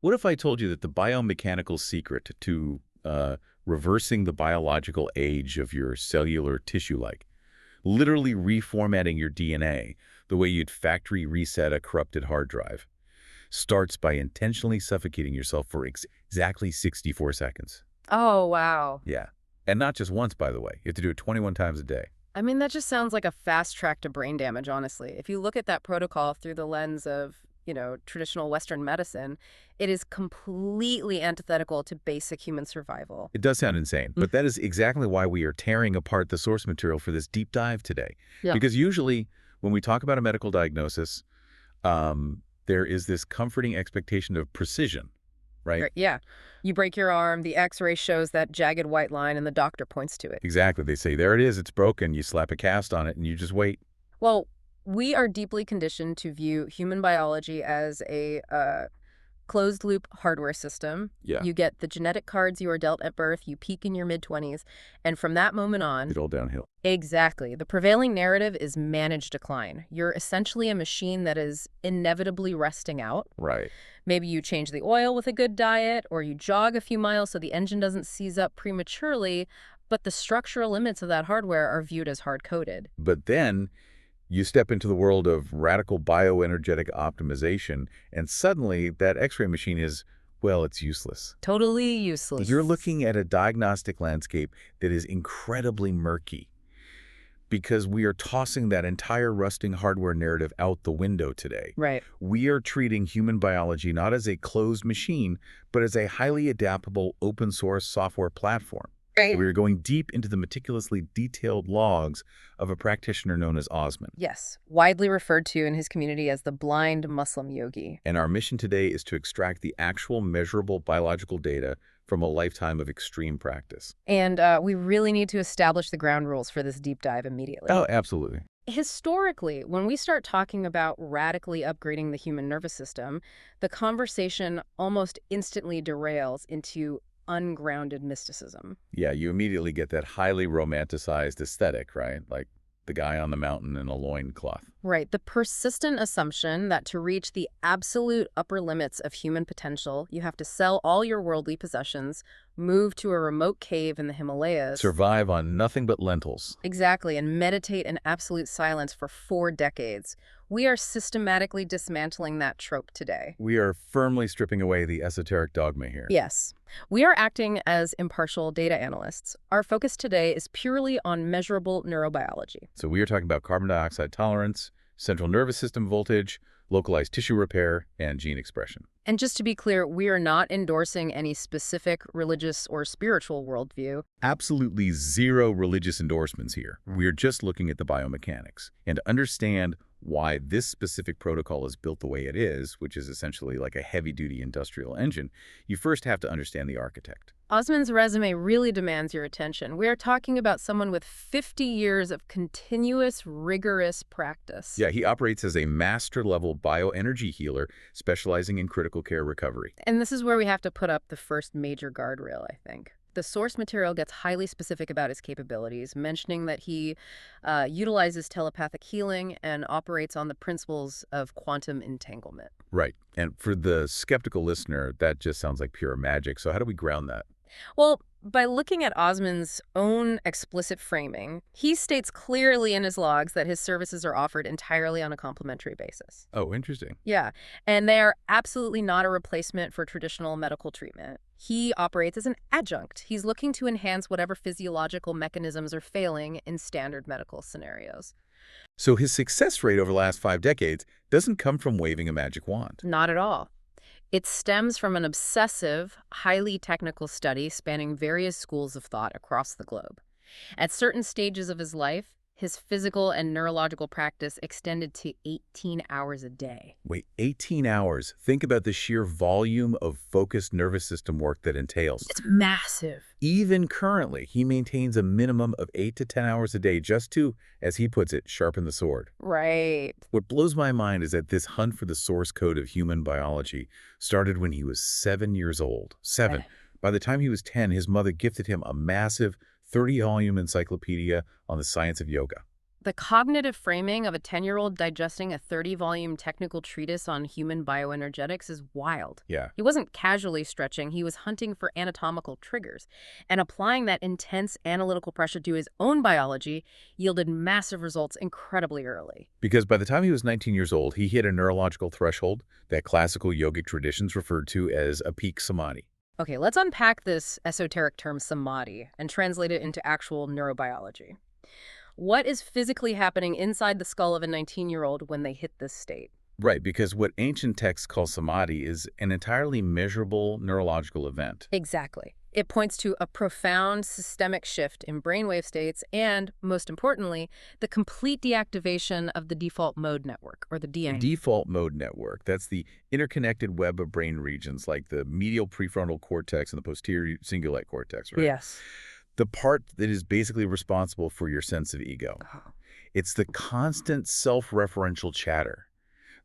What if I told you that the biomechanical secret to reversing the biological age of your cellular tissue, like literally reformatting your DNA the way you'd factory reset a corrupted hard drive, starts by intentionally suffocating yourself for exactly 64 seconds? Oh, wow. Yeah. And not just once, by the way. You have to do it 21 times a day. I mean, that just sounds like a fast track to brain damage, honestly. If you look at that protocol through the lens of, traditional Western medicine, it is completely antithetical to basic human survival. It does sound insane, Mm. but that is exactly why we are tearing apart the source material for this deep dive today. Yeah. Because usually when we talk about a medical diagnosis, there is this comforting expectation of precision, right? Right, yeah. You break your arm, the x-ray shows that jagged white line, and the doctor points to it. Exactly. They say, there it is, it's broken. You slap a cast on it and you just wait. Well, we are deeply conditioned to view human biology as a closed-loop hardware system. Yeah. You get the genetic cards you are dealt at birth, you peak in your mid-20s, and from that moment on, It's all downhill. exactly. The prevailing narrative is managed decline. You're essentially a machine that is inevitably rusting out. Right. Maybe you change the oil with a good diet, or you jog a few miles so the engine doesn't seize up prematurely, but the structural limits of that hardware are viewed as hard-coded. But then you step into the world of radical bioenergetic optimization, and suddenly that X-ray machine is, well, it's useless. Totally useless. You're looking at a diagnostic landscape that is incredibly murky because we are tossing that entire rusting hardware narrative out the window today. Right. We are treating human biology not as a closed machine, but as a highly adaptable open source software platform. Right. We are going deep into the meticulously detailed logs of a practitioner known as Osman. Yes, widely referred to in his community as the blind Muslim yogi. And our mission today is to extract the actual measurable biological data from a lifetime of extreme practice. And we really need to establish the ground rules for this deep dive immediately. Oh, absolutely. Historically, when we start talking about radically upgrading the human nervous system, the conversation almost instantly derails into ungrounded mysticism. Yeah, you immediately get that highly romanticized aesthetic, right? Like the guy on the mountain in a loincloth. Right. The persistent assumption that to reach the absolute upper limits of human potential, you have to sell all your worldly possessions, move to a remote cave in the Himalayas. Survive on nothing but lentils. Exactly, and meditate in absolute silence for 4 decades. We are systematically dismantling that trope today. We are firmly stripping away the esoteric dogma here. Yes. We are acting as impartial data analysts. Our focus today is purely on measurable neurobiology. So we are talking about carbon dioxide tolerance, central nervous system voltage, localized tissue repair, and gene expression. And just to be clear, we are not endorsing any specific religious or spiritual worldview. Absolutely zero religious endorsements here. We're just looking at the biomechanics. And to understand why this specific protocol is built the way it is, which is essentially like a heavy-duty industrial engine, you first have to understand the architect. Osman's resume really demands your attention. We are talking about someone with 50 years of continuous, rigorous practice. Yeah, he operates as a master-level bioenergy healer specializing in critical care recovery. And this is where we have to put up the first major guardrail, I think. The source material gets highly specific about his capabilities, mentioning that he utilizes telepathic healing and operates on the principles of quantum entanglement. Right. And for the skeptical listener, that just sounds like pure magic. So how do we ground that? Well, by looking at Osman's own explicit framing, he states clearly in his logs that his services are offered entirely on a complimentary basis. Oh, interesting. Yeah, and they are absolutely not a replacement for traditional medical treatment. He operates as an adjunct. He's looking to enhance whatever physiological mechanisms are failing in standard medical scenarios. So his success rate over the last 5 decades doesn't come from waving a magic wand. Not at all. It stems from an obsessive, highly technical study spanning various schools of thought across the globe. At certain stages of his life, his physical and neurological practice extended to 18 hours a day. Wait, 18 hours. Think about the sheer volume of focused nervous system work that entails. It's massive. Even currently, he maintains a minimum of 8 to 10 hours a day just to, as he puts it, sharpen the sword. Right. What blows my mind is that this hunt for the source code of human biology started when he was 7 years old. 7. By the time he was 10, his mother gifted him a massive 30-volume encyclopedia on the science of yoga. The cognitive framing of a 10-year-old digesting a 30-volume technical treatise on human bioenergetics is wild. Yeah. He wasn't casually stretching, he was hunting for anatomical triggers. And applying that intense analytical pressure to his own biology yielded massive results incredibly early. Because by the time he was 19 years old, he hit a neurological threshold that classical yogic traditions referred to as a peak samadhi. Okay, let's unpack this esoteric term samadhi and translate it into actual neurobiology. What is physically happening inside the skull of a 19-year-old when they hit this state? Right, because what ancient texts call samadhi is an entirely measurable neurological event. Exactly. It points to a profound systemic shift in brainwave states and, most importantly, the complete deactivation of the default mode network, or the The DMN. default mode network, that's the interconnected web of brain regions like the medial prefrontal cortex and the posterior cingulate cortex, right? Yes. The part that is basically responsible for your sense of ego. Oh. It's the constant self-referential chatter.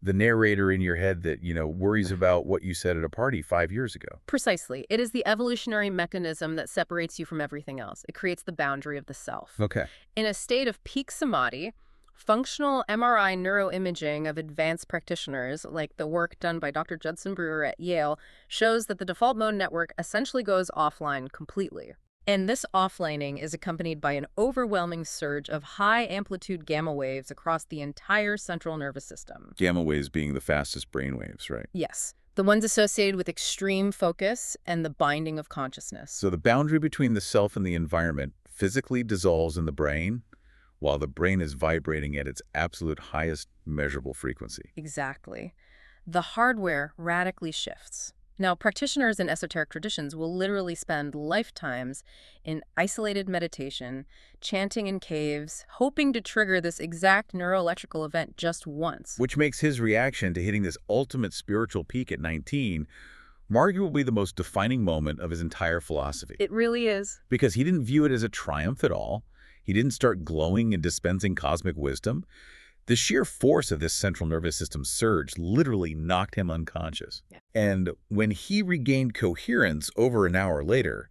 The narrator in your head that, worries about what you said at a party 5 years ago. Precisely. It is the evolutionary mechanism that separates you from everything else. It creates the boundary of the self. Okay. In a state of peak samadhi, functional MRI neuroimaging of advanced practitioners, like the work done by Dr. Judson Brewer at Yale, shows that the default mode network essentially goes offline completely. And this offlining is accompanied by an overwhelming surge of high-amplitude gamma waves across the entire central nervous system. Gamma waves being the fastest brain waves, right? Yes, the ones associated with extreme focus and the binding of consciousness. So the boundary between the self and the environment physically dissolves in the brain, while the brain is vibrating at its absolute highest measurable frequency. Exactly. The hardware radically shifts. Now, practitioners in esoteric traditions will literally spend lifetimes in isolated meditation, chanting in caves, hoping to trigger this exact neuroelectrical event just once. Which makes his reaction to hitting this ultimate spiritual peak at 19 arguably the most defining moment of his entire philosophy. It really is. Because he didn't view it as a triumph at all. He didn't start glowing and dispensing cosmic wisdom. The sheer force of this central nervous system surge literally knocked him unconscious. Yeah. And when he regained coherence over an hour later,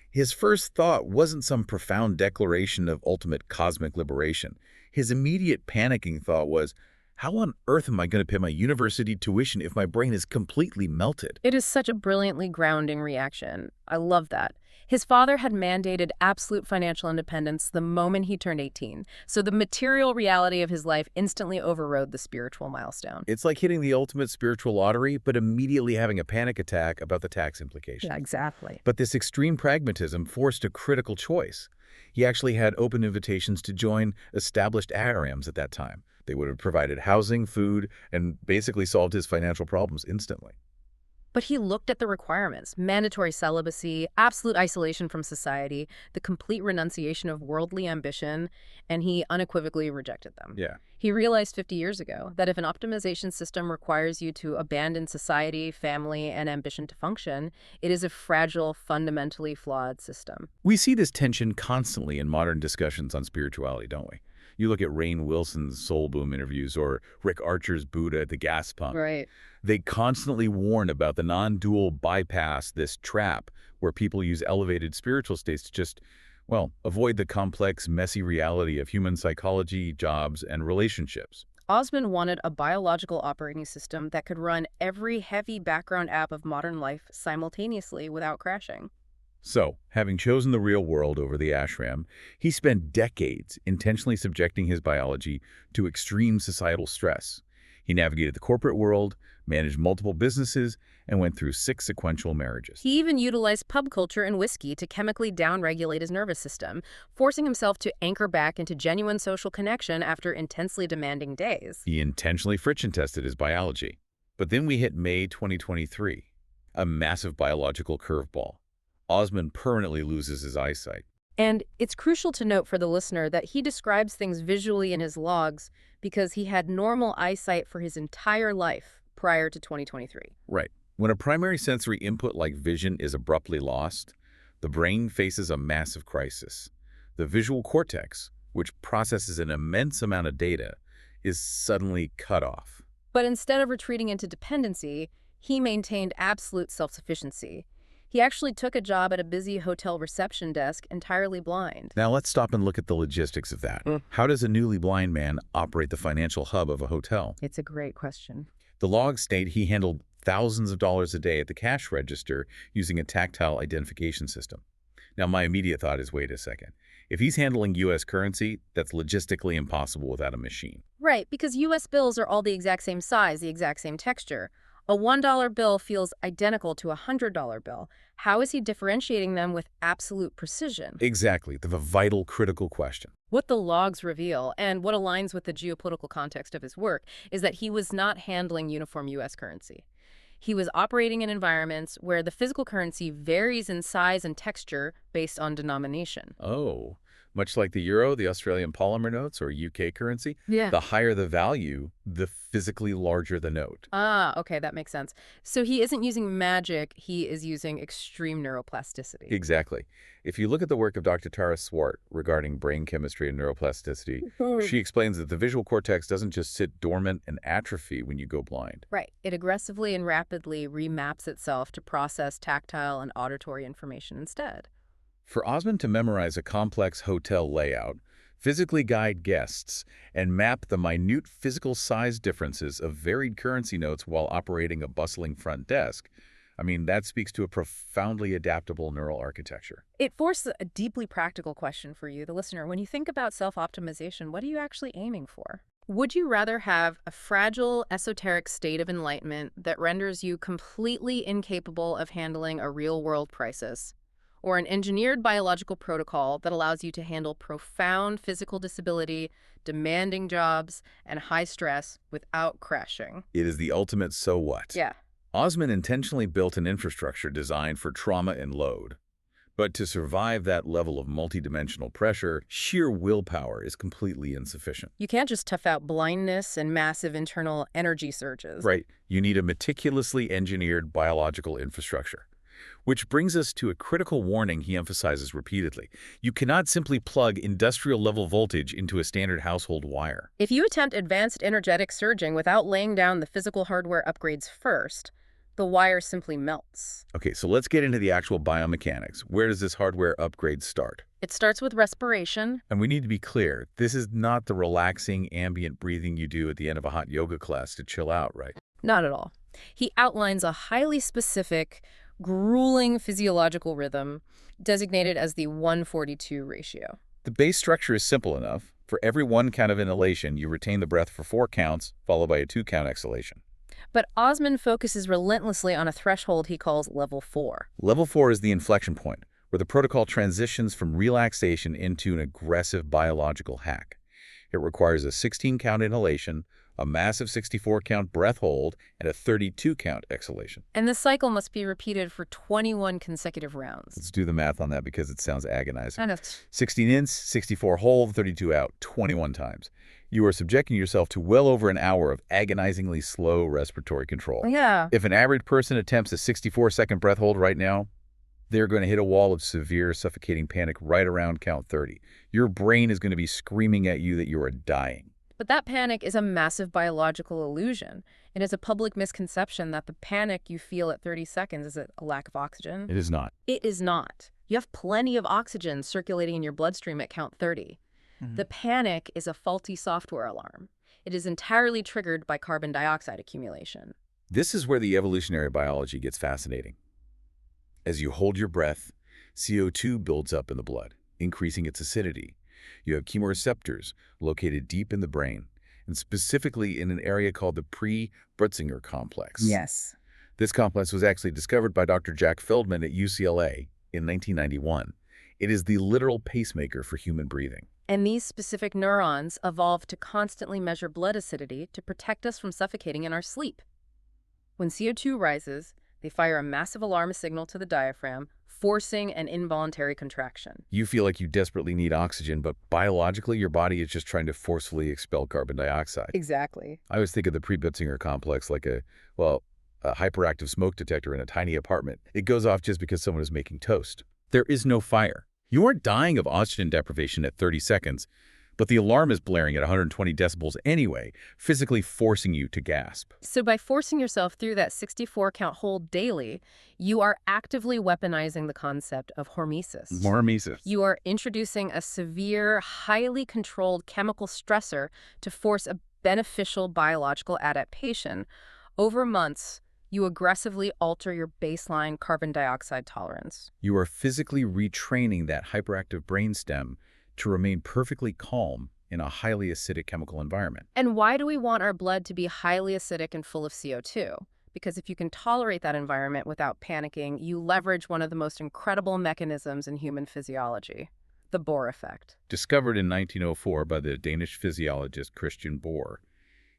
his first thought wasn't some profound declaration of ultimate cosmic liberation. His immediate panicking thought was, how on earth am I going to pay my university tuition if my brain is completely melted? It is such a brilliantly grounding reaction. I love that. His father had mandated absolute financial independence the moment he turned 18, so the material reality of his life instantly overrode the spiritual milestone. It's like hitting the ultimate spiritual lottery, but immediately having a panic attack about the tax implications. Yeah, exactly. But this extreme pragmatism forced a critical choice. He actually had open invitations to join established ARMs at that time. They would have provided housing, food, and basically solved his financial problems instantly. But he looked at the requirements: mandatory celibacy, absolute isolation from society, the complete renunciation of worldly ambition, and he unequivocally rejected them. Yeah. He realized 50 years ago that if an optimization system requires you to abandon society, family, and ambition to function, it is a fragile, fundamentally flawed system. We see this tension constantly in modern discussions on spirituality, don't we? You look at Rainn Wilson's Soul Boom interviews or Rick Archer's Buddha at the gas pump. Right. They constantly warn about the non-dual bypass, this trap where people use elevated spiritual states to just, avoid the complex, messy reality of human psychology, jobs, and relationships. Osman wanted a biological operating system that could run every heavy background app of modern life simultaneously without crashing. So, having chosen the real world over the ashram, he spent decades intentionally subjecting his biology to extreme societal stress. He navigated the corporate world, managed multiple businesses, and went through 6 sequential marriages. He even utilized pub culture and whiskey to chemically downregulate his nervous system, forcing himself to anchor back into genuine social connection after intensely demanding days. He intentionally friction tested his biology. But then we hit May 2023, a massive biological curveball. Osman permanently loses his eyesight. And it's crucial to note for the listener that he describes things visually in his logs because he had normal eyesight for his entire life prior to 2023. Right. When a primary sensory input like vision is abruptly lost, the brain faces a massive crisis. The visual cortex, which processes an immense amount of data, is suddenly cut off. But instead of retreating into dependency, he maintained absolute self-sufficiency. He actually took a job at a busy hotel reception desk entirely blind. Now let's stop and look at the logistics of that. How does a newly blind man operate the financial hub of a hotel? It's a great question. The logs state he handled thousands of dollars a day at the cash register using a tactile identification system. Now, my immediate thought is, wait a second. If he's handling U.S. currency, that's logistically impossible without a machine. Right, because U.S. bills are all the exact same size, the exact same texture. A $1 bill feels identical to a $100 bill. How is he differentiating them with absolute precision? Exactly, the vital, critical question. What the logs reveal, and what aligns with the geopolitical context of his work, is that he was not handling uniform U.S. currency. He was operating in environments where the physical currency varies in size and texture based on denomination. Oh, much like the euro, the Australian polymer notes, or UK currency, Yeah. the higher the value, the physically larger the note. Ah, okay, that makes sense. So he isn't using magic, he is using extreme neuroplasticity. Exactly. If you look at the work of Dr. Tara Swart regarding brain chemistry and neuroplasticity, she explains that the visual cortex doesn't just sit dormant and atrophy when you go blind. Right. It aggressively and rapidly remaps itself to process tactile and auditory information instead. For Osman to memorize a complex hotel layout, physically guide guests, and map the minute physical size differences of varied currency notes while operating a bustling front desk, that speaks to a profoundly adaptable neural architecture. It forces a deeply practical question for you, the listener. When you think about self-optimization, what are you actually aiming for? Would you rather have a fragile, esoteric state of enlightenment that renders you completely incapable of handling a real-world crisis, or an engineered biological protocol that allows you to handle profound physical disability, demanding jobs, and high stress without crashing? It is the ultimate so what. Yeah. Osman intentionally built an infrastructure designed for trauma and load. But to survive that level of multidimensional pressure, sheer willpower is completely insufficient. You can't just tough out blindness and massive internal energy surges. Right. You need a meticulously engineered biological infrastructure. Which brings us to a critical warning he emphasizes repeatedly. You cannot simply plug industrial-level voltage into a standard household wire. If you attempt advanced energetic surging without laying down the physical hardware upgrades first, the wire simply melts. Okay, so let's get into the actual biomechanics. Where does this hardware upgrade start? It starts with respiration. And we need to be clear, this is not the relaxing ambient breathing you do at the end of a hot yoga class to chill out, right? Not at all. He outlines a highly specific, grueling physiological rhythm designated as the 1:42 ratio. The base structure is simple enough. For every 1 count of inhalation, you retain the breath for 4 counts, followed by a 2-count exhalation. But Osman focuses relentlessly on a threshold he calls level 4. Level 4 is the inflection point, where the protocol transitions from relaxation into an aggressive biological hack. It requires a 16-count inhalation, a massive 64-count breath hold, and a 32-count exhalation. And this cycle must be repeated for 21 consecutive rounds. Let's do the math on that because it sounds agonizing. I know. 16 in, 64 hold, 32 out, 21 times. You are subjecting yourself to well over an hour of agonizingly slow respiratory control. Yeah. If an average person attempts a 64-second breath hold right now, they're going to hit a wall of severe suffocating panic right around count 30. Your brain is going to be screaming at you that you are dying. But that panic is a massive biological illusion. It is a public misconception that the panic you feel at 30 seconds is a lack of oxygen. It is not. It is not. You have plenty of oxygen circulating in your bloodstream at count 30. The panic is a faulty software alarm. It is entirely triggered by carbon dioxide accumulation. This is where the evolutionary biology gets fascinating. As you hold your breath, CO2 builds up in the blood, increasing its acidity. You have chemoreceptors located deep in the brain, and specifically in an area called the pre-Brutzinger complex. Yes. This complex was actually discovered by Dr. Jack Feldman at UCLA in 1991. It is the literal pacemaker for human breathing. And these specific neurons evolved to constantly measure blood acidity to protect us from suffocating in our sleep. When CO2 rises, they fire a massive alarm signal to the diaphragm, forcing an involuntary contraction. You feel like you desperately need oxygen, but biologically your body is just trying to forcefully expel carbon dioxide. Exactly. I always think of the pre-Brutzinger complex like a hyperactive smoke detector in a tiny apartment. It goes off just because someone is making toast. There is no fire. You aren't dying of oxygen deprivation at 30 seconds, But the alarm is blaring at 120 decibels anyway, physically forcing you to gasp. So by forcing yourself through that 64-count hold daily, you are actively weaponizing the concept of hormesis. Hormesis. You are introducing a severe, highly controlled chemical stressor to force a beneficial biological adaptation. Over months, you aggressively alter your baseline carbon dioxide tolerance. You are physically retraining that hyperactive brainstem to remain perfectly calm in a highly acidic chemical environment. And why do we want our blood to be highly acidic and full of CO2? Because if you can tolerate that environment without panicking, you leverage one of the most incredible mechanisms in human physiology, the Bohr effect. Discovered in 1904 by the Danish physiologist Christian Bohr,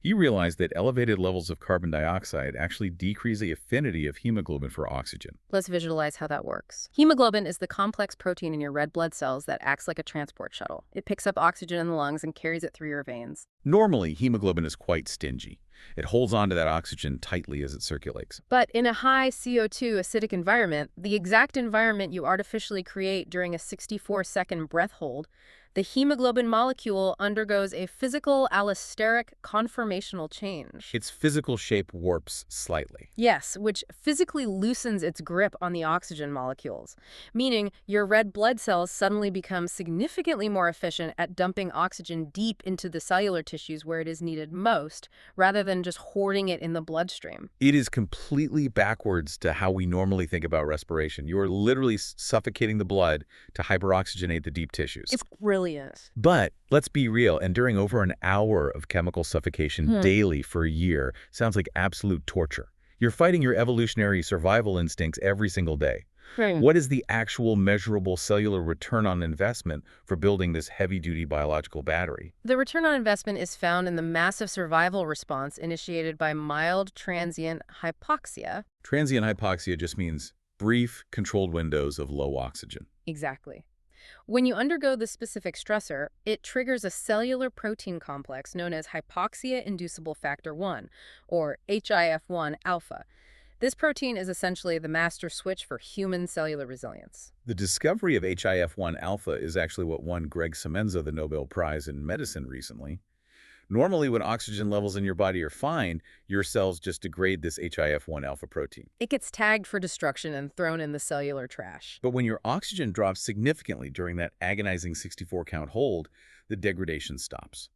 he realized that elevated levels of carbon dioxide actually decrease the affinity of hemoglobin for oxygen. Let's visualize how that works. Hemoglobin is the complex protein in your red blood cells that acts like a transport shuttle. It picks up oxygen in the lungs and carries it through your veins. Normally, hemoglobin is quite stingy. It holds onto that oxygen tightly as it circulates. But in a high CO2 acidic environment, the exact environment you artificially create during a 64-second breath hold, the hemoglobin molecule undergoes a physical allosteric conformational change. Its physical shape warps slightly. Yes, which physically loosens its grip on the oxygen molecules, meaning your red blood cells suddenly become significantly more efficient at dumping oxygen deep into the cellular tissues where it is needed most, rather than just hoarding it in the bloodstream. It is completely backwards to how we normally think about respiration. You are literally suffocating the blood to hyperoxygenate the deep tissues. It's brilliant. But let's be real, enduring over an hour of chemical suffocation daily for a year sounds like absolute torture. You're fighting your evolutionary survival instincts every single day. What is the actual measurable cellular return on investment for building this heavy-duty biological battery? The return on investment is found in the massive survival response initiated by mild transient hypoxia. Transient hypoxia just means brief, controlled windows of low oxygen. Exactly. When you undergo the specific stressor, it triggers a cellular protein complex known as hypoxia-inducible factor 1, or HIF-1 alpha. This protein is essentially the master switch for human cellular resilience. The discovery of HIF-1 alpha is actually what won Greg Semenza the Nobel Prize in Medicine recently. Normally, when oxygen levels in your body are fine, your cells just degrade this HIF-1 alpha protein. It gets tagged for destruction and thrown in the cellular trash. But when your oxygen drops significantly during that agonizing 64-count hold, the degradation stops.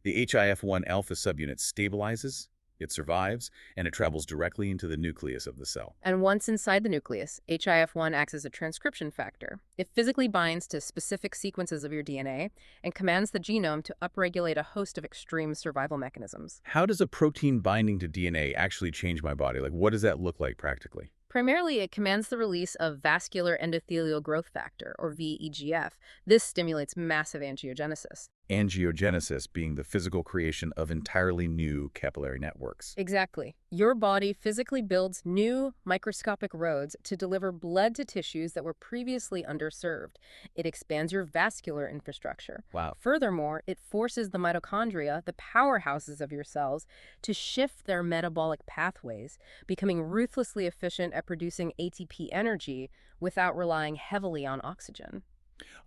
The HIF-1 alpha subunit stabilizes, it survives, and it travels directly into the nucleus of the cell. And once inside the nucleus, HIF-1 acts as a transcription factor. It physically binds to specific sequences of your DNA and commands the genome to upregulate a host of extreme survival mechanisms. How does a protein binding to DNA actually change my body? Like, what does that look like practically? Primarily, it commands the release of vascular endothelial growth factor, or VEGF. This stimulates massive angiogenesis. Angiogenesis being the physical creation of entirely new capillary networks. Exactly. Your body physically builds new microscopic roads to deliver blood to tissues that were previously underserved. It expands your vascular infrastructure. Wow. Furthermore, it forces the mitochondria, the powerhouses of your cells, to shift their metabolic pathways, becoming ruthlessly efficient at producing ATP energy without relying heavily on oxygen.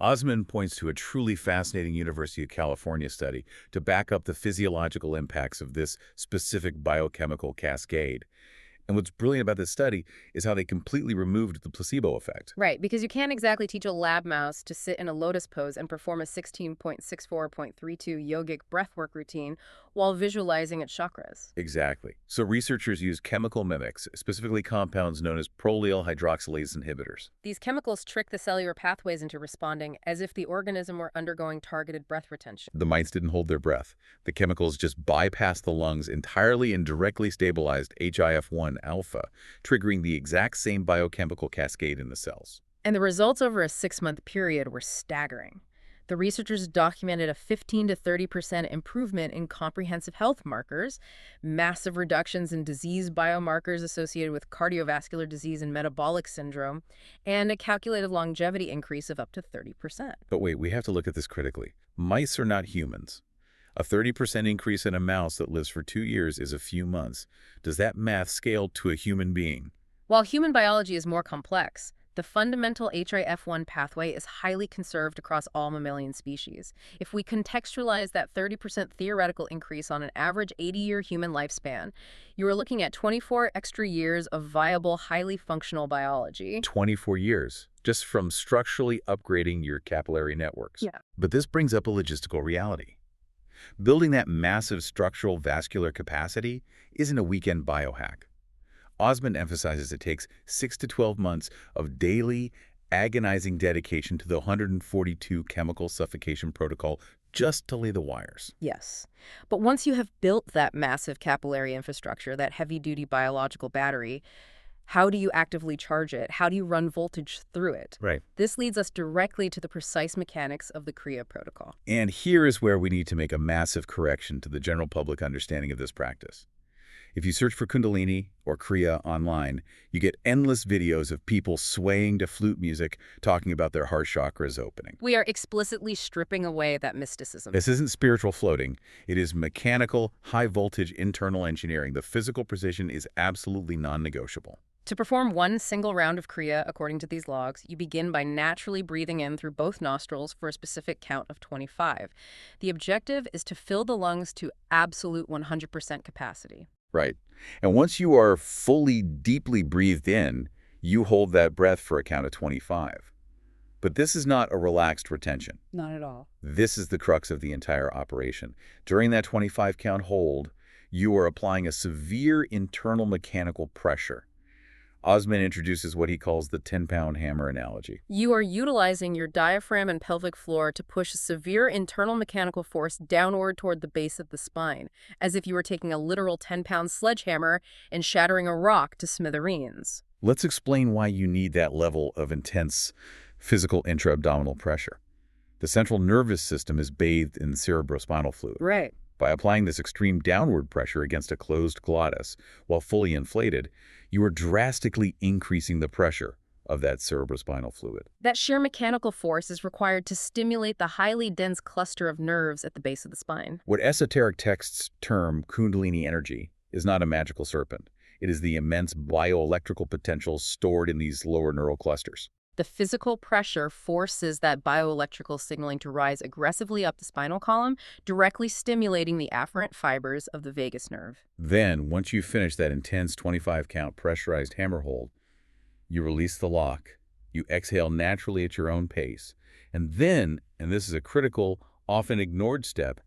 Osman points to a truly fascinating University of California study to back up the physiological impacts of this specific biochemical cascade. And what's brilliant about this study is how they completely removed the placebo effect. Right, because you can't exactly teach a lab mouse to sit in a lotus pose and perform a 16.64.32 yogic breathwork routine while visualizing its chakras. Exactly. So researchers use chemical mimics, specifically compounds known as prolyl hydroxylase inhibitors. These chemicals trick the cellular pathways into responding as if the organism were undergoing targeted breath retention. The mice didn't hold their breath. The chemicals just bypassed the lungs entirely and directly stabilized HIF-1 alpha, triggering the exact same biochemical cascade in the cells. And the results over a 6-month period were staggering. The researchers documented a 15 to 30% improvement in comprehensive health markers, massive reductions in disease biomarkers associated with cardiovascular disease and metabolic syndrome, and a calculated longevity increase of up to 30%. But wait, we have to look at this critically. Mice are not humans. A 30% increase in a mouse that lives for 2 years is a few months. Does that math scale to a human being? While human biology is more complex, The fundamental HIF1 pathway is highly conserved across all mammalian species. If we contextualize that 30% theoretical increase on an average 80-year human lifespan, you are looking at 24 extra years of viable, highly functional biology. 24 years, just from structurally upgrading your capillary networks. Yeah. But this brings up a logistical reality. Building that massive structural vascular capacity isn't a weekend biohack. Osman emphasizes it takes 6 to 12 months of daily, agonizing dedication to the 142 chemical suffocation protocol just to lay the wires. Yes. But once you have built that massive capillary infrastructure, that heavy-duty biological battery, how do you actively charge it? How do you run voltage through it? Right. This leads us directly to the precise mechanics of the Kriya protocol. And here is where we need to make a massive correction to the general public understanding of this practice. If you search for Kundalini or Kriya online, you get endless videos of people swaying to flute music talking about their heart chakras opening. We are explicitly stripping away that mysticism. This isn't spiritual floating. It is mechanical, high-voltage internal engineering. The physical precision is absolutely non-negotiable. To perform one single round of Kriya, according to these logs, you begin by naturally breathing in through both nostrils for a specific count of 25. The objective is to fill the lungs to absolute 100% capacity. Right. And once you are fully, deeply breathed in, you hold that breath for a count of 25. But this is not a relaxed retention. Not at all. This is the crux of the entire operation. During that 25-count hold, you are applying a severe internal mechanical pressure. Osman introduces what he calls the 10-pound hammer analogy. You are utilizing your diaphragm and pelvic floor to push a severe internal mechanical force downward toward the base of the spine, as if you were taking a literal 10-pound sledgehammer and shattering a rock to smithereens. Let's explain why you need that level of intense physical intra-abdominal pressure. The central nervous system is bathed in cerebrospinal fluid. Right. By applying this extreme downward pressure against a closed glottis while fully inflated, you are drastically increasing the pressure of that cerebrospinal fluid. That sheer mechanical force is required to stimulate the highly dense cluster of nerves at the base of the spine. What esoteric texts term Kundalini energy is not a magical serpent. It is the immense bioelectrical potential stored in these lower neural clusters. The physical pressure forces that bioelectrical signaling to rise aggressively up the spinal column, directly stimulating the afferent fibers of the vagus nerve. Then, once you finish that intense 25-count pressurized hammer hold, you release the lock, you exhale naturally at your own pace, and then, and this is a critical, often ignored step,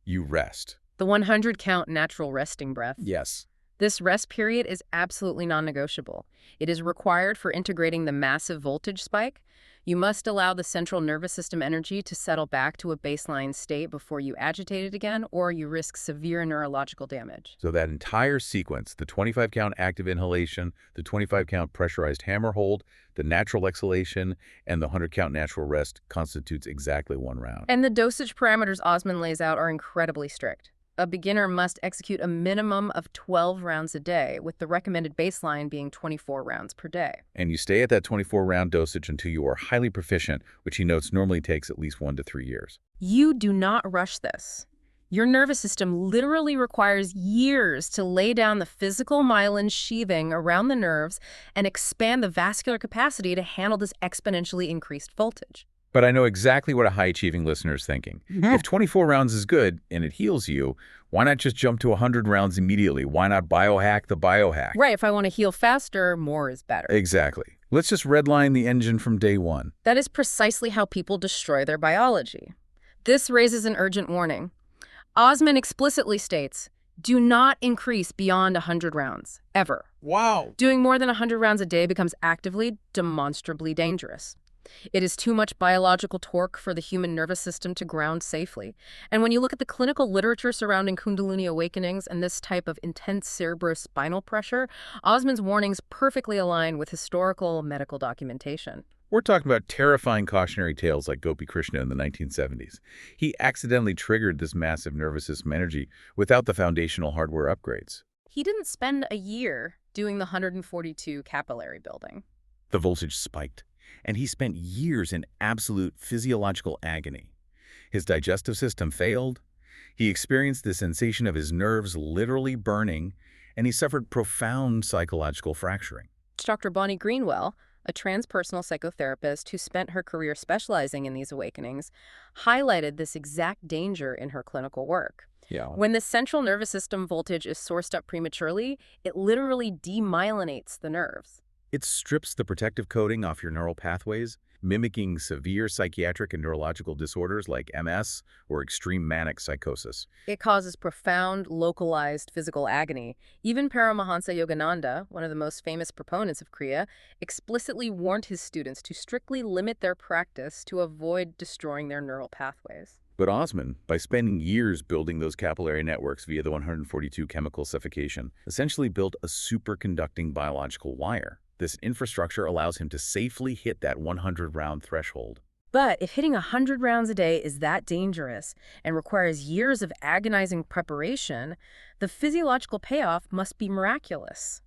you rest. The 100-count natural resting breath. Yes. This rest period is absolutely non-negotiable. It is required for integrating the massive voltage spike. You must allow the central nervous system energy to settle back to a baseline state before you agitate it again, or you risk severe neurological damage. So that entire sequence, the 25-count active inhalation, the 25-count pressurized hammer hold, the natural exhalation, and the 100-count natural rest constitutes exactly one round. And the dosage parameters Osman lays out are incredibly strict. A beginner must execute a minimum of 12 rounds a day, with the recommended baseline being 24 rounds per day. And you stay at that 24-round dosage until you are highly proficient, which he notes normally takes at least 1 to 3 years. You do not rush this. Your nervous system literally requires years to lay down the physical myelin sheathing around the nerves and expand the vascular capacity to handle this exponentially increased voltage. But I know exactly what a high-achieving listener is thinking. If 24 rounds is good and it heals you, why not just jump to 100 rounds immediately? Why not biohack the biohack? Right, if I want to heal faster, more is better. Exactly. Let's just redline the engine from day one. That is precisely how people destroy their biology. This raises an urgent warning. Osman explicitly states, do not increase beyond 100 rounds, ever. Wow. Doing more than 100 rounds a day becomes actively, demonstrably dangerous. It is too much biological torque for the human nervous system to ground safely. And when you look at the clinical literature surrounding Kundalini awakenings and this type of intense cerebrospinal pressure, Osman's warnings perfectly align with historical medical documentation. We're talking about terrifying cautionary tales like Gopi Krishna in the 1970s. He accidentally triggered this massive nervous system energy without the foundational hardware upgrades. He didn't spend a year doing the 142 capillary building. The voltage spiked, and he spent years in absolute physiological agony. His digestive system failed, he experienced the sensation of his nerves literally burning, and he suffered profound psychological fracturing. Dr. Bonnie Greenwell, a transpersonal psychotherapist who spent her career specializing in these awakenings, highlighted this exact danger in her clinical work. Yeah. When the central nervous system voltage is sourced up prematurely, it literally demyelinates the nerves. It strips the protective coating off your neural pathways, mimicking severe psychiatric and neurological disorders like MS or extreme manic psychosis. It causes profound, localized physical agony. Even Paramahansa Yogananda, one of the most famous proponents of Kriya, explicitly warned his students to strictly limit their practice to avoid destroying their neural pathways. But Osman, by spending years building those capillary networks via the 142 chemical suffocation, essentially built a superconducting biological wire. This infrastructure allows him to safely hit that 100-round threshold. But if hitting 100 rounds a day is that dangerous and requires years of agonizing preparation, the physiological payoff must be miraculous.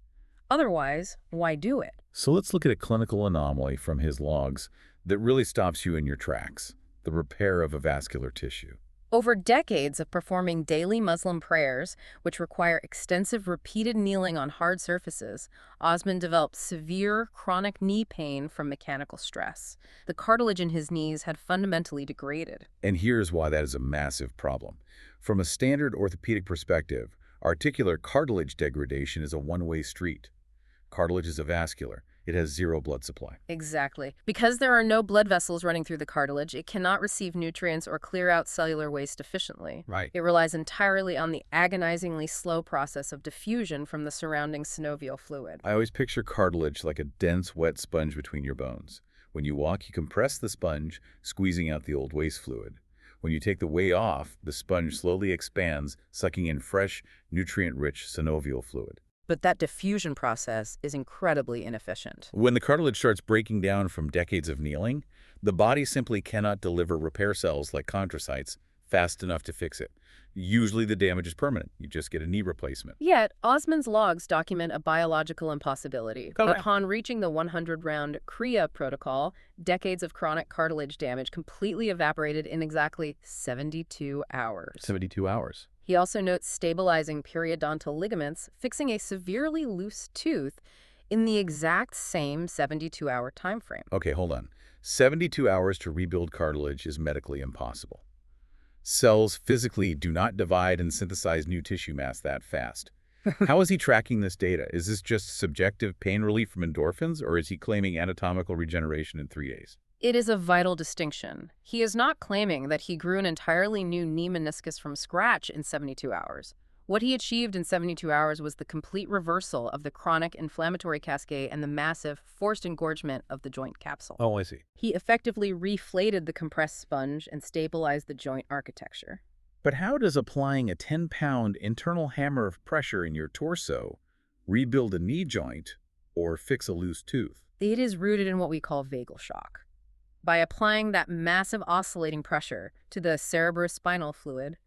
Otherwise, why do it? So let's look at a clinical anomaly from his logs that really stops you in your tracks: the repair of a vascular tissue. Over decades of performing daily Muslim prayers, which require extensive repeated kneeling on hard surfaces, Osman developed severe chronic knee pain from mechanical stress. The cartilage in his knees had fundamentally degraded. And here's why that is a massive problem. From a standard orthopedic perspective, articular cartilage degradation is a one-way street. Cartilage is avascular. It has zero blood supply. Exactly. Because there are no blood vessels running through the cartilage, it cannot receive nutrients or clear out cellular waste efficiently. Right. It relies entirely on the agonizingly slow process of diffusion from the surrounding synovial fluid. I always picture cartilage like a dense, wet sponge between your bones. When you walk, you compress the sponge, squeezing out the old waste fluid. When you take the weight off, the sponge slowly expands, sucking in fresh, nutrient-rich synovial fluid. But that diffusion process is incredibly inefficient. When the cartilage starts breaking down from decades of kneeling, the body simply cannot deliver repair cells like chondrocytes fast enough to fix it. Usually the damage is permanent. You just get a knee replacement. Yet, Osman's logs document a biological impossibility. Okay. Upon reaching the 100-round Kriya protocol, decades of chronic cartilage damage completely evaporated in exactly 72 hours. 72 hours. He also notes stabilizing periodontal ligaments, fixing a severely loose tooth in the exact same 72-hour time frame. Okay, hold on. 72 hours to rebuild cartilage is medically impossible. Cells physically do not divide and synthesize new tissue mass that fast. How is he tracking this data? Is this just subjective pain relief from endorphins, or is he claiming anatomical regeneration in 3 days? It is a vital distinction. He is not claiming that he grew an entirely new knee meniscus from scratch in 72 hours. What he achieved in 72 hours was the complete reversal of the chronic inflammatory cascade and the massive forced engorgement of the joint capsule. Oh, I see. He effectively reflated the compressed sponge and stabilized the joint architecture. But how does applying a 10-pound internal hammer of pressure in your torso rebuild a knee joint or fix a loose tooth? It is rooted in what we call vagal shock. By applying that massive oscillating pressure to the cerebrospinal fluid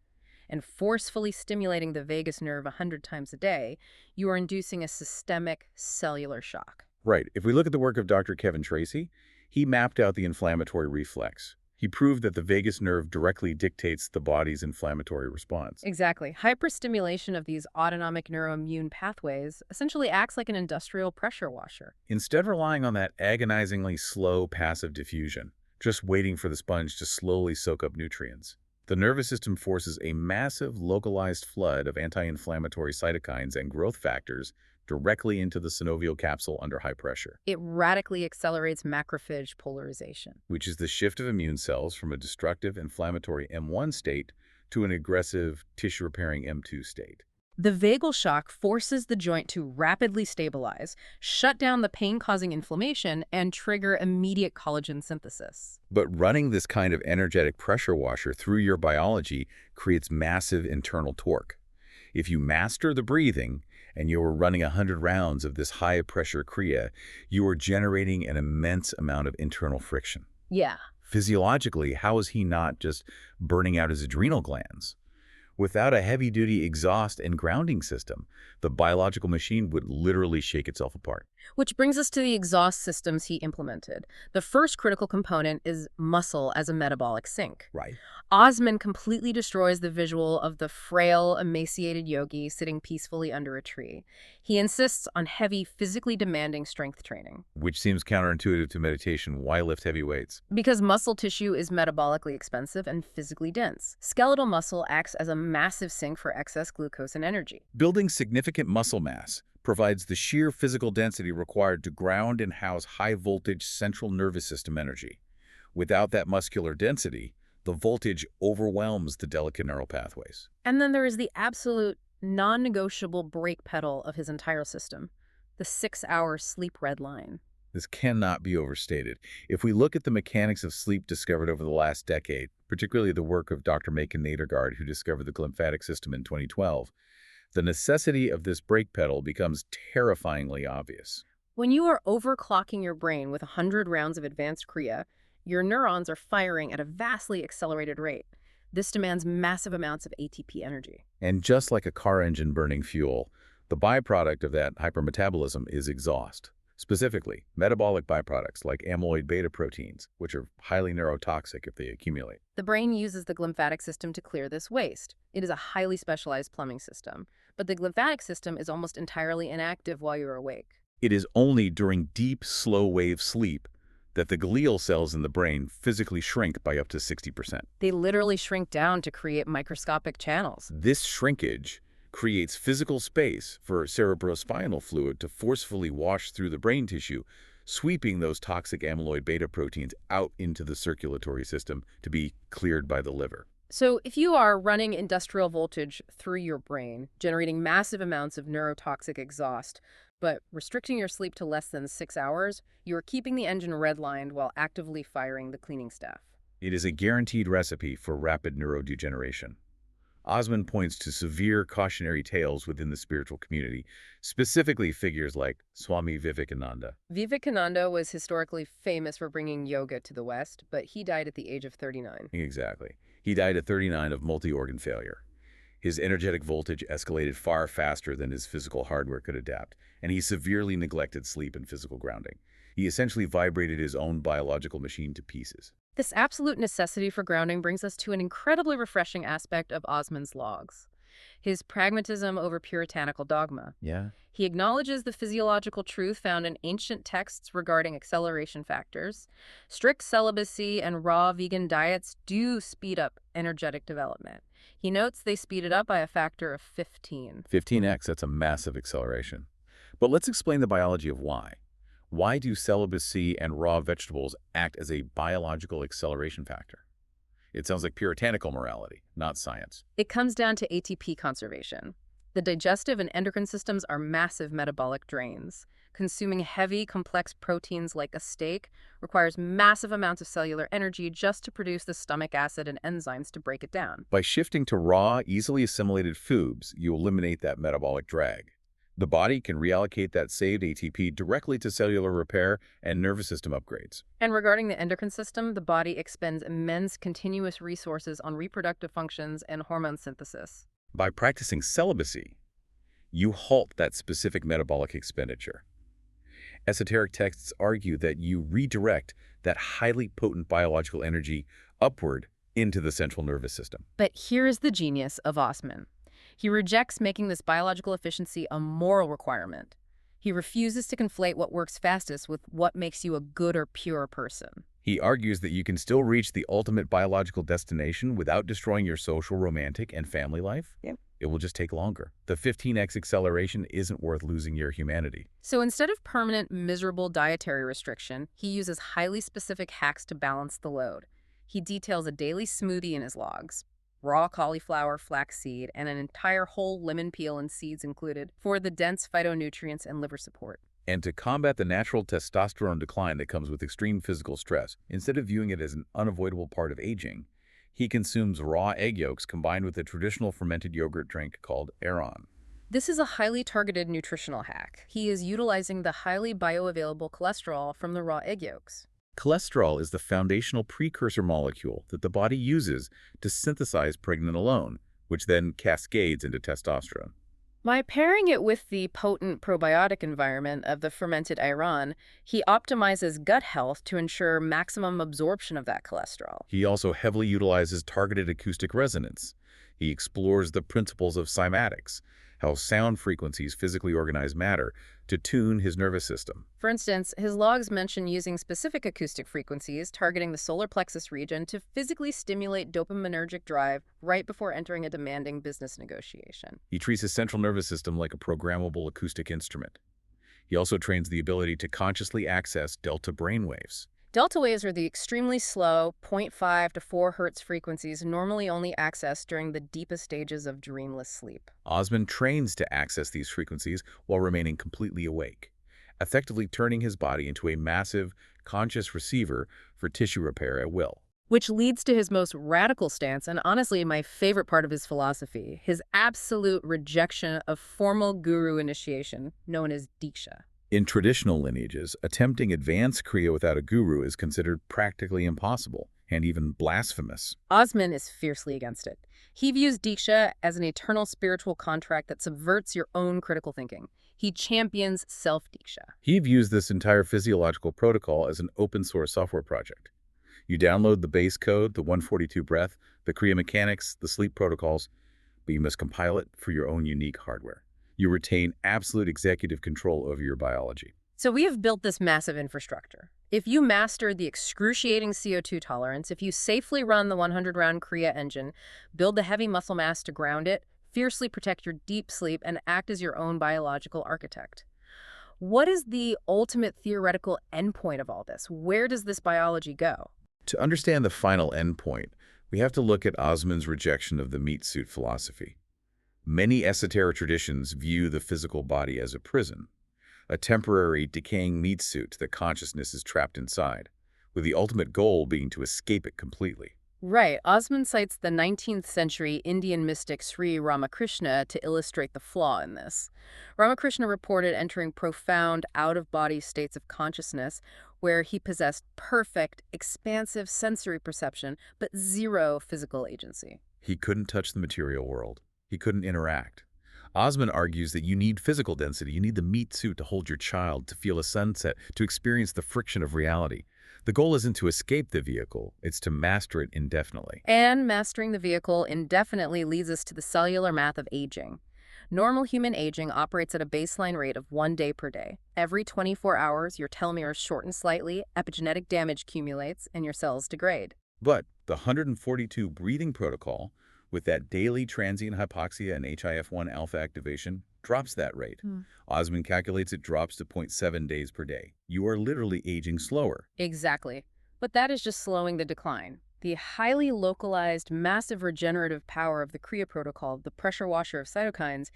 and forcefully stimulating the vagus nerve 100 times a day, you are inducing a systemic cellular shock. Right. If we look at the work of Dr. Kevin Tracy, he mapped out the inflammatory reflex. He proved that the vagus nerve directly dictates the body's inflammatory response. Exactly. Hyperstimulation of these autonomic neuroimmune pathways essentially acts like an industrial pressure washer. Instead of relying on that agonizingly slow passive diffusion, just waiting for the sponge to slowly soak up nutrients, the nervous system forces a massive localized flood of anti-inflammatory cytokines and growth factors directly into the synovial capsule under high pressure, It radically accelerates macrophage polarization. which is the shift of immune cells from a destructive inflammatory M1 state to an aggressive tissue-repairing M2 state. The vagal shock forces the joint to rapidly stabilize, shut down the pain-causing inflammation, and trigger immediate collagen synthesis. But running this kind of energetic pressure washer through your biology creates massive internal torque. If you master the breathing and you are running 100 rounds of this high-pressure Kriya, you are generating an immense amount of internal friction. Yeah. Physiologically, how is he not just burning out his adrenal glands? Without a heavy-duty exhaust and grounding system, the biological machine would literally shake itself apart. Which brings us to the exhaust systems he implemented. The first critical component is muscle as a metabolic sink. Right. Osman completely destroys the visual of the frail, emaciated yogi sitting peacefully under a tree. He insists on heavy, physically demanding strength training. Which seems counterintuitive to meditation. Why lift heavy weights? Because muscle tissue is metabolically expensive and physically dense. Skeletal muscle acts as a massive sink for excess glucose and energy. Building significant muscle mass provides the sheer physical density required to ground and house high-voltage central nervous system energy. Without that muscular density, the voltage overwhelms the delicate neural pathways. And then there is the absolute non-negotiable brake pedal of his entire system, the 6-hour sleep red line. This cannot be overstated. If we look at the mechanics of sleep discovered over the last decade, particularly the work of Dr. Macon Nadergaard, who discovered the glymphatic system in 2012, the necessity of this brake pedal becomes terrifyingly obvious. When you are overclocking your brain with 100 rounds of advanced Kriya, your neurons are firing at a vastly accelerated rate. This demands massive amounts of ATP energy. And just like a car engine burning fuel, the byproduct of that hypermetabolism is exhaust. Specifically, metabolic byproducts like amyloid beta proteins, which are highly neurotoxic if they accumulate. The brain uses the glymphatic system to clear this waste. It is a highly specialized plumbing system, but the glymphatic system is almost entirely inactive while you're awake. It is only during deep, slow-wave sleep that the glial cells in the brain physically shrink by up to 60%. They literally shrink down to create microscopic channels. This shrinkage creates physical space for cerebrospinal fluid to forcefully wash through the brain tissue, sweeping those toxic amyloid beta proteins out into the circulatory system to be cleared by the liver. So if you are running industrial voltage through your brain, generating massive amounts of neurotoxic exhaust, but restricting your sleep to less than 6 hours, you are keeping the engine redlined while actively firing the cleaning staff. It is a guaranteed recipe for rapid neurodegeneration. Osman points to severe cautionary tales within the spiritual community, specifically figures like Swami Vivekananda. Vivekananda was historically famous for bringing yoga to the West, but he died at the age of 39. Exactly. He died at 39 of multi-organ failure. His energetic voltage escalated far faster than his physical hardware could adapt, and he severely neglected sleep and physical grounding. He essentially vibrated his own biological machine to pieces. This absolute necessity for grounding brings us to an incredibly refreshing aspect of Osman's logs: his pragmatism over puritanical dogma. Yeah. He acknowledges the physiological truth found in ancient texts regarding acceleration factors. Strict celibacy and raw vegan diets do speed up energetic development. He notes they speed it up by a factor of 15. 15x, that's a massive acceleration. But let's explain the biology of why. Why do celibacy and raw vegetables act as a biological acceleration factor? It sounds like puritanical morality, not science. It comes down to ATP conservation. The digestive and endocrine systems are massive metabolic drains. Consuming heavy, complex proteins like a steak requires massive amounts of cellular energy just to produce the stomach acid and enzymes to break it down. By shifting to raw, easily assimilated foods, you eliminate that metabolic drag. The body can reallocate that saved ATP directly to cellular repair and nervous system upgrades. And regarding the endocrine system, the body expends immense continuous resources on reproductive functions and hormone synthesis. By practicing celibacy, you halt that specific metabolic expenditure. Esoteric texts argue that you redirect that highly potent biological energy upward into the central nervous system. But here is the genius of Osman. He rejects making this biological efficiency a moral requirement. He refuses to conflate what works fastest with what makes you a good or pure person. He argues that you can still reach the ultimate biological destination without destroying your social, romantic, and family life. Yeah. It will just take longer. The 15x acceleration isn't worth losing your humanity. So instead of permanent, miserable dietary restriction, he uses highly specific hacks to balance the load. He details a daily smoothie in his logs: raw cauliflower, flaxseed, and an entire whole lemon peel and seeds included for the dense phytonutrients and liver support. And to combat the natural testosterone decline that comes with extreme physical stress, instead of viewing it as an unavoidable part of aging, he consumes raw egg yolks combined with a traditional fermented yogurt drink called Aeron. This is a highly targeted nutritional hack. He is utilizing the highly bioavailable cholesterol from the raw egg yolks. Cholesterol is the foundational precursor molecule that the body uses to synthesize pregnenolone, which then cascades into testosterone. By pairing it with the potent probiotic environment of the fermented ayran, he optimizes gut health to ensure maximum absorption of that cholesterol. He also heavily utilizes targeted acoustic resonance. He explores the principles of cymatics, how sound frequencies physically organize matter, to tune his nervous system. For instance, his logs mention using specific acoustic frequencies targeting the solar plexus region to physically stimulate dopaminergic drive right before entering a demanding business negotiation. He treats his central nervous system like a programmable acoustic instrument. He also trains the ability to consciously access delta brainwaves. Delta waves are the extremely slow 0.5 to 4 hertz frequencies normally only accessed during the deepest stages of dreamless sleep. Osman trains to access these frequencies while remaining completely awake, effectively turning his body into a massive, conscious receiver for tissue repair at will. Which leads to his most radical stance, and honestly my favorite part of his philosophy, his absolute rejection of formal guru initiation, known as Diksha. In traditional lineages, attempting advanced Kriya without a guru is considered practically impossible and even blasphemous. Osman is fiercely against it. He views Diksha as an eternal spiritual contract that subverts your own critical thinking. He champions self-Diksha. He views this entire physiological protocol as an open-source software project. You download the base code, the 142 breath, the Kriya mechanics, the sleep protocols, but you must compile it for your own unique hardware. You retain absolute executive control over your biology. So we have built this massive infrastructure. If you master the excruciating CO2 tolerance, if you safely run the 100-round Kriya engine, build the heavy muscle mass to ground it, fiercely protect your deep sleep, and act as your own biological architect. What is the ultimate theoretical endpoint of all this? Where does this biology go? To understand the final endpoint, we have to look at Osman's rejection of the meat suit philosophy. Many esoteric traditions view the physical body as a prison, a temporary, decaying meat suit that consciousness is trapped inside, with the ultimate goal being to escape it completely. Right. Osman cites the 19th century Indian mystic Sri Ramakrishna to illustrate the flaw in this. Ramakrishna reported entering profound, out-of-body states of consciousness where he possessed perfect, expansive sensory perception, but zero physical agency. He couldn't touch the material world. He couldn't interact. Osman argues that you need physical density. You need the meat suit to hold your child, to feel a sunset, to experience the friction of reality. The goal isn't to escape the vehicle, it's to master it indefinitely. And mastering the vehicle indefinitely leads us to the cellular math of aging. Normal human aging operates at a baseline rate of 1 day per day. Every 24 hours, your telomeres shorten slightly, epigenetic damage accumulates, and your cells degrade. But the 142 breathing protocol, with that daily transient hypoxia and HIF-1 alpha activation, drops that rate. Osman calculates it drops to 0.7 days per day. You are literally aging slower. Exactly. But that is just slowing the decline. The highly localized, massive regenerative power of the Kriya protocol, the pressure washer of cytokines,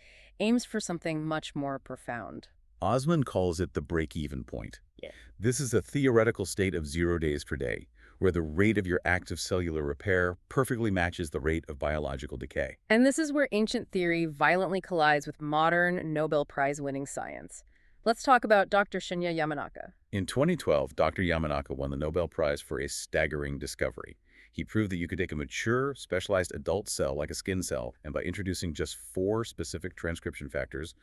aims for something much more profound. Osman calls it the break-even point. This is a theoretical state of 0 days per day, where the rate of your active cellular repair perfectly matches the rate of biological decay. And this is where ancient theory violently collides with modern Nobel Prize-winning science. Let's talk about Dr. Shinya Yamanaka. In 2012, Dr. Yamanaka won the Nobel Prize for a staggering discovery. He proved that you could take a mature, specialized adult cell like a skin cell, and by introducing just 4 specific transcription factors,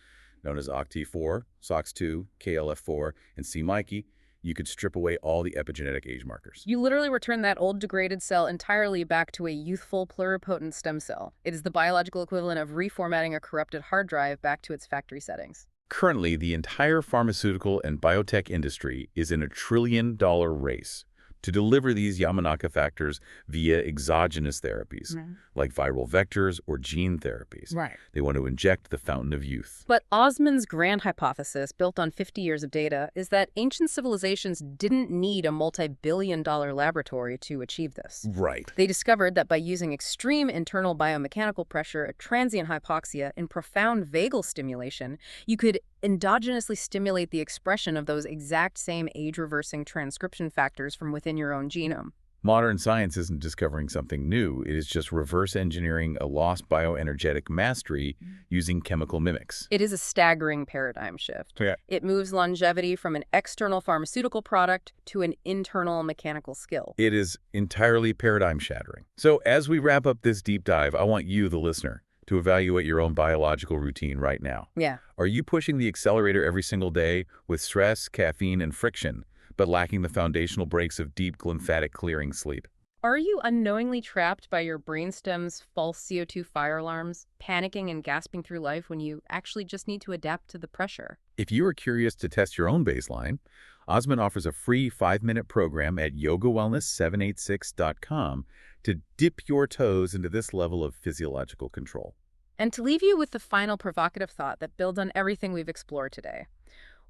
known as OCT4, SOX2, KLF4, and c-MYC, you could strip away all the epigenetic age markers. You literally return that old degraded cell entirely back to a youthful pluripotent stem cell. It is the biological equivalent of reformatting a corrupted hard drive back to its factory settings. Currently, the entire pharmaceutical and biotech industry is in a trillion-dollar race to deliver these Yamanaka factors via exogenous therapies, like viral vectors or gene therapies. They want to inject the fountain of youth. But Osman's grand hypothesis, built on 50 years of data, is that ancient civilizations didn't need a multi-billion-dollar laboratory to achieve this. Right. They discovered that by using extreme internal biomechanical pressure, a transient hypoxia, and profound vagal stimulation, you could endogenously stimulate the expression of those exact same age-reversing transcription factors from within your own genome. Modern science isn't discovering something new. It is just reverse engineering a lost bioenergetic mastery using chemical mimics. It is a staggering paradigm shift. It moves longevity from an external pharmaceutical product to an internal mechanical skill. It is entirely paradigm shattering. So as we wrap up this deep dive, I want you, the listener, to evaluate your own biological routine right now. Yeah. Are you pushing the accelerator every single day with stress, caffeine, and friction, but lacking the foundational breaks of deep lymphatic clearing sleep? Are you unknowingly trapped by your brainstem's false CO2 fire alarms, panicking and gasping through life when you actually just need to adapt to the pressure? If you are curious to test your own baseline, Osman offers a free 5-minute program at yogawellness786.com to dip your toes into this level of physiological control. And to leave you with the final provocative thought that builds on everything we've explored today.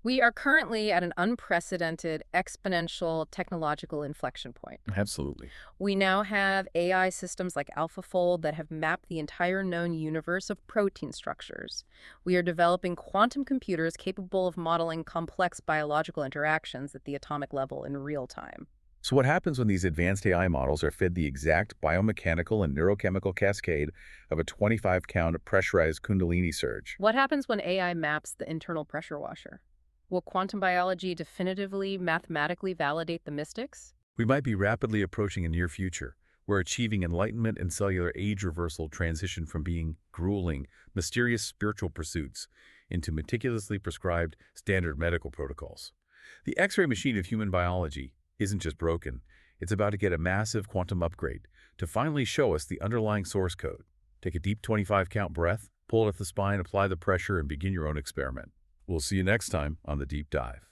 We are currently at an unprecedented exponential technological inflection point. Absolutely. We now have AI systems like AlphaFold that have mapped the entire known universe of protein structures. We are developing quantum computers capable of modeling complex biological interactions at the atomic level in real time. So what happens when these advanced AI models are fed the exact biomechanical and neurochemical cascade of a 25-count pressurized Kundalini surge? What happens when AI maps the internal pressure washer? Will quantum biology definitively mathematically validate the mystics? We might be rapidly approaching a near future, where achieving enlightenment and cellular age reversal transition from being grueling, mysterious spiritual pursuits into meticulously prescribed standard medical protocols. The X-ray machine of human biology isn't just broken, it's about to get a massive quantum upgrade to finally show us the underlying source code. Take a deep 25-count breath, pull it at the spine, apply the pressure, and begin your own experiment. We'll see you next time on The Deep Dive.